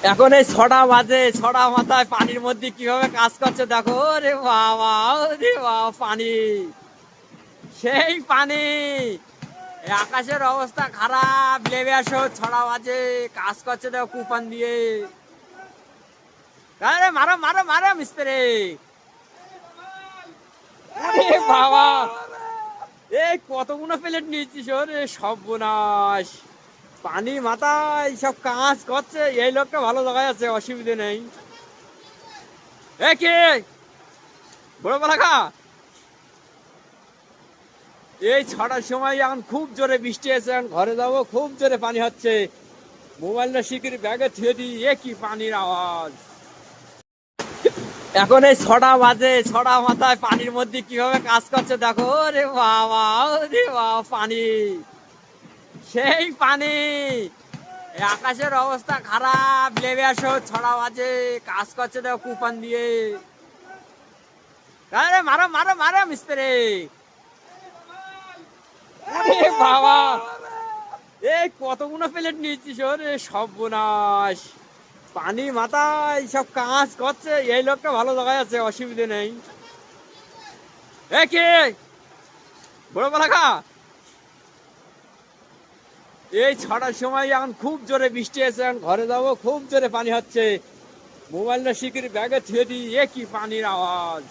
এখন এই ৬টা বাজে, ৬টা মাথায় পানির মধ্যে কিভাবে কাজ করছে দেখো। রে বাবা, রে বাবা, পানি, সেই পানি। এই আকাশের অবস্থা খারাপ, নেমে আসো। ৬টা বাজে, কাজ করছে দেখো কুপান দিয়ে। আরে মারো মারো মারো মিস্ত্রি। আরে বাবা, এই কতগুলো প্লেট নিয়েছিস? ওরে সর্বনাশ, পানি মাথায় সব কাজ করছে। এই লোকটা ভালো জায়গায় আছে, অসুবিধে নেই। এ কে? বড় পালাকা। এই ৬টার সময় এখন খুব জোরে বৃষ্টি আছে, এখন ঘরে যাবো, খুব জোরে পানি হচ্ছে। মোবাইলটা শিগগির ব্যাগে থুয়ে দিই। এ কি পানির আওয়াজ! এখন এই ৬টা বাজে, ৬টা মাথায় পানির মধ্যে কিভাবে কাজ করছে দেখো। রে বাবা, রে বাবা, পানি, সেই পানি। এই আকাশের অবস্থা খারাপ, নেমে আসো। ৬টা বাজে, কাজ করছে দেখো কুপান দিয়ে। আরে মারো মারো মারো মিস্ত্রি। আরে বাবা, এই কতগুলো প্লেট নিয়েছিস? ওরে সর্বনাশ, পানি মাথায় সব কাজ করছে। এই লোকটা ভালো জায়গায় আছে, অসুবিধে নেই। এ কে? বড় পালাকা। এই ৬টার সময় এখন খুব জোরে বৃষ্টি আছে, এখন ঘরে যাবো, খুব জোরে পানি হচ্ছে। মোবাইলটা শিগগির ব্যাগে থুয়ে দিই। এ কি পানির আওয়াজ!